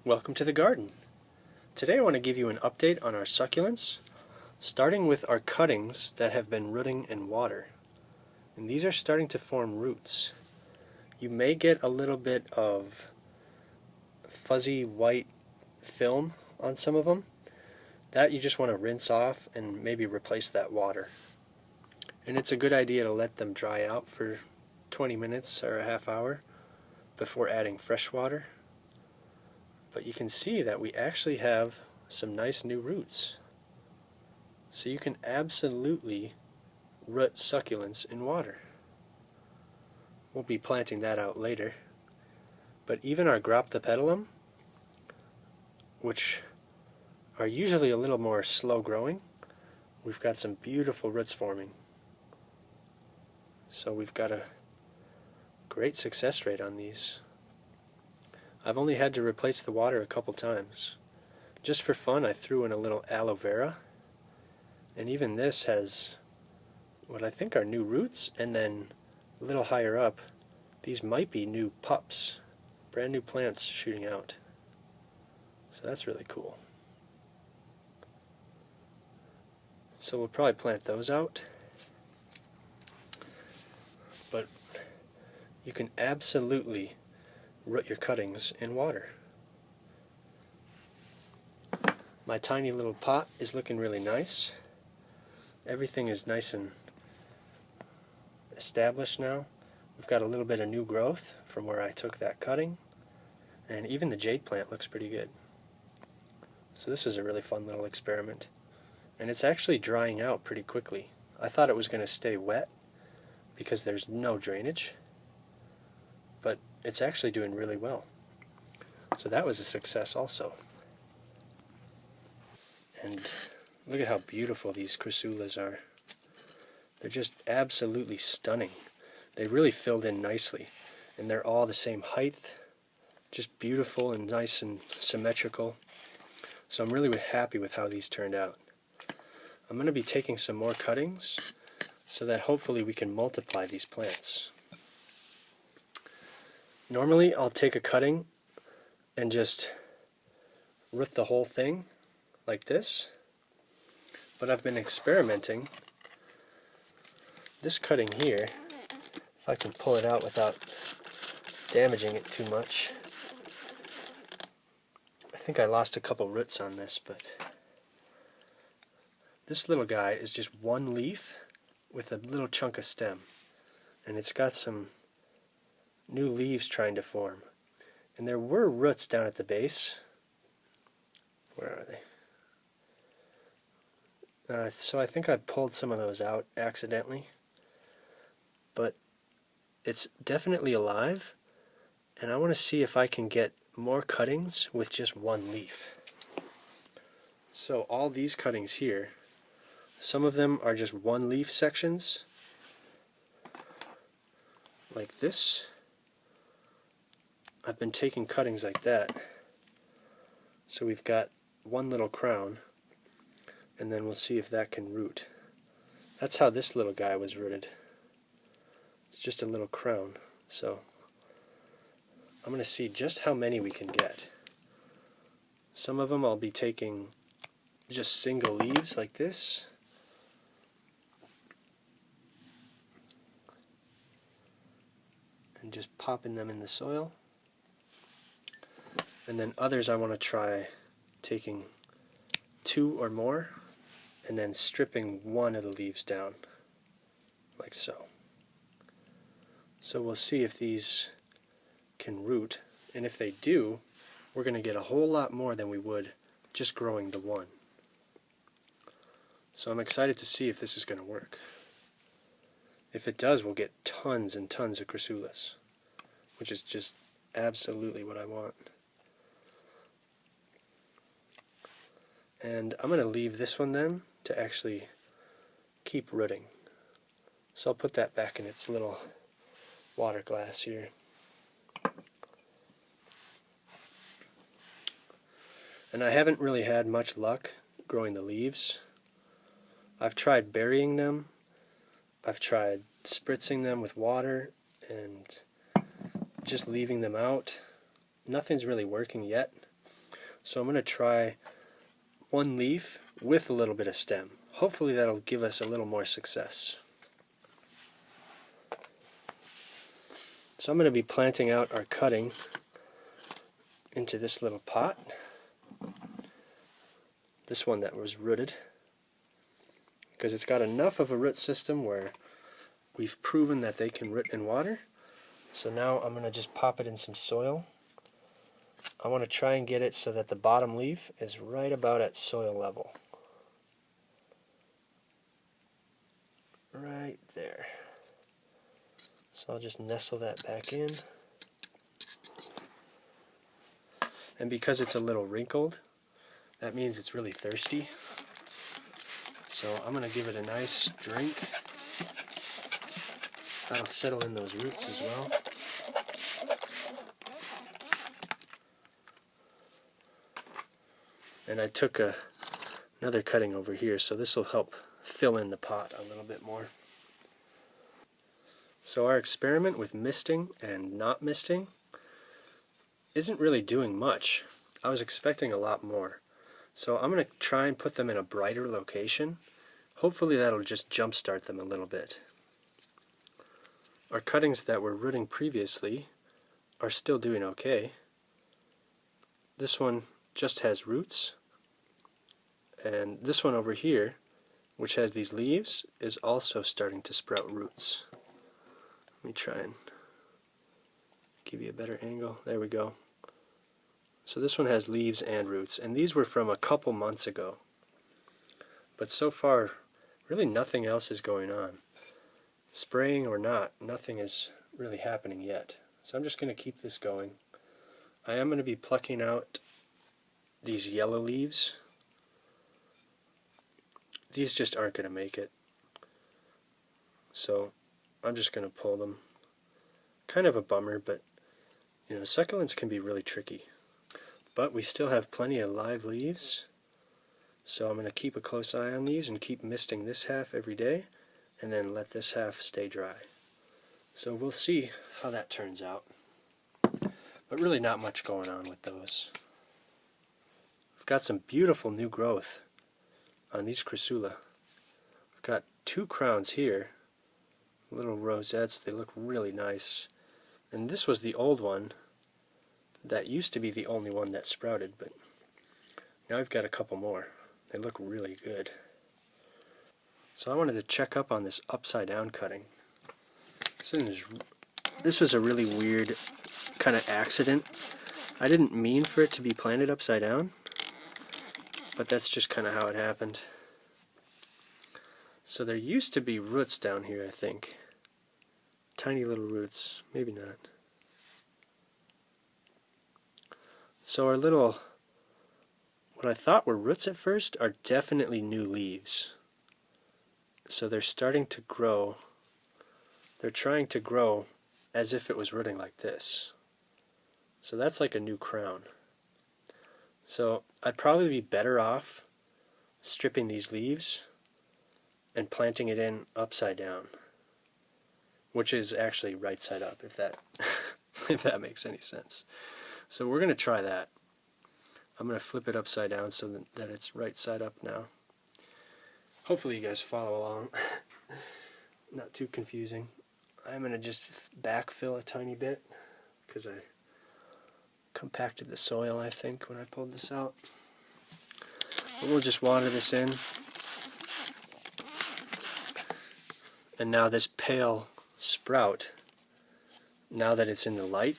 Welcome to the garden. Today I want to give you an update on our succulents, starting with our cuttings that have been rooting in water. And these are starting to form roots. You may get a little bit of fuzzy white film on some of them. That you just want to rinse off and maybe replace that water. And it's a good idea to let them dry out for 20 minutes or a half hour before adding fresh water. But you can see that we actually have some nice new roots. So you can absolutely root succulents in water. We'll be planting that out later. But even our Graptopetalum, which are usually a little more slow growing, we've got some beautiful roots forming. So we've got a great success rate on these. I've only had to replace the water a couple times. Just for fun, I threw in a little aloe vera, and even this has what I think are new roots, and then a little higher up, these might be new pups, brand new plants shooting out. So that's really cool. So we'll probably plant those out, but you can absolutely root your cuttings in water. My tiny little pot is looking really nice. Everything is nice and established now. We've got a little bit of new growth from where I took that cutting, and even the jade plant looks pretty good. So this is a really fun little experiment, and it's actually drying out pretty quickly. I thought it was going to stay wet because there's no drainage, but it's actually doing really well. So that was a success also. And look at how beautiful these Crassulas are. They're just absolutely stunning. They really filled in nicely, and they're all the same height, just beautiful and nice and symmetrical. So I'm really happy with how these turned out. I'm going to be taking some more cuttings so that hopefully we can multiply these plants. Normally I'll take a cutting and just root the whole thing like this, but I've been experimenting. This cutting here, if I can pull it out without damaging it too much. I think I lost a couple roots on this, but this little guy is just one leaf with a little chunk of stem, and it's got some new leaves trying to form. And there were roots down at the base. Where are they? So I think I pulled some of those out accidentally. But it's definitely alive, and I want to see if I can get more cuttings with just one leaf. So all these cuttings here, some of them are just one leaf sections, like this. I've been taking cuttings like that. So we've got one little crown, and then we'll see if that can root. That's how this little guy was rooted. It's just a little crown. So I'm going to see just how many we can get. Some of them I'll be taking just single leaves like this. And just popping them in the soil. And then others I want to try taking 2 or more and then stripping one of the leaves down, like so. So we'll see if these can root, and if they do, we're going to get a whole lot more than we would just growing the one. So I'm excited to see if this is going to work. If it does, we'll get tons and tons of Crassulas, which is just absolutely what I want. And I'm going to leave this one then to actually keep rooting. So I'll put that back in its little water glass here. And I haven't really had much luck growing the leaves. I've tried burying them. I've tried spritzing them with water and just leaving them out. Nothing's really working yet. So I'm going to try one leaf with a little bit of stem. Hopefully that'll give us a little more success. So I'm going to be planting out our cutting into this little pot. This one that was rooted, because it's got enough of a root system where we've proven that they can root in water. So now I'm going to just pop it in some soil. I want to try and get it so that the bottom leaf is right about at soil level. Right there. So I'll just nestle that back in. And because it's a little wrinkled, that means it's really thirsty. So I'm going to give it a nice drink. That'll settle in those roots as well. And I took another cutting over here, so this will help fill in the pot a little bit more. So our experiment with misting and not misting isn't really doing much. I was expecting a lot more. So I'm going to try and put them in a brighter location. Hopefully that'll just jumpstart them a little bit. Our cuttings that were rooting previously are still doing okay. This one just has roots. And this one over here, which has these leaves, is also starting to sprout roots. Let me try and give you a better angle. There we go. So this one has leaves and roots, and these were from a couple months ago. But so far, really nothing else is going on. Spraying or not, nothing is really happening yet. So I'm just going to keep this going. I am going to be plucking out these yellow leaves. These just aren't going to make it. So I'm just going to pull them. Kind of a bummer, but you know, succulents can be really tricky. But we still have plenty of live leaves, so I'm going to keep a close eye on these and keep misting this half every day, and then let this half stay dry. So we'll see how that turns out. But really not much going on with those. We've got some beautiful new growth on these Crassula. We've got two crowns here, little rosettes. They look really nice. And this was the old one that used to be the only one that sprouted, but now I've got a couple more. They look really good. So I wanted to check up on this upside down cutting. This was a really weird kind of accident. I didn't mean for it to be planted upside down, but that's just kind of how it happened. So there used to be roots down here, I think. Tiny little roots, maybe not. So our little, what I thought were roots at first, are definitely new leaves. So they're starting to grow. They're trying to grow as if it was rooting like this. So that's like a new crown. So I'd probably be better off stripping these leaves and planting it in upside down, which is actually right side up, if that if that makes any sense. So we're going to try that. I'm going to flip it upside down so that it's right side up now. Hopefully you guys follow along. Not too confusing. I'm going to just backfill a tiny bit because I compacted the soil, I think, when I pulled this out. But we'll just water this in. And now this pale sprout, now that it's in the light,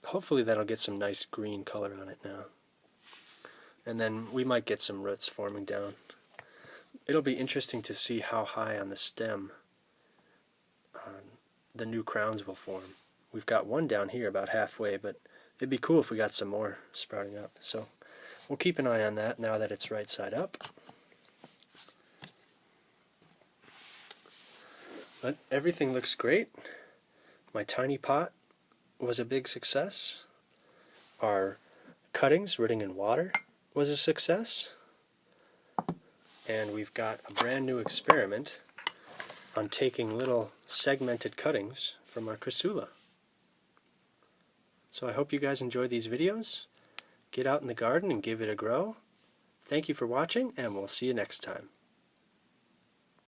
hopefully that'll get some nice green color on it now. And then we might get some roots forming down. It'll be interesting to see how high on the stem the new crowns will form. We've got one down here about halfway, but it'd be cool if we got some more sprouting up. So we'll keep an eye on that now that it's right side up. But everything looks great. My tiny pot was a big success. Our cuttings rooting in water was a success. And we've got a brand new experiment on taking little segmented cuttings from our Crassula. So I hope you guys enjoyed these videos. Get out in the garden and give it a grow. Thank you for watching, and we'll see you next time.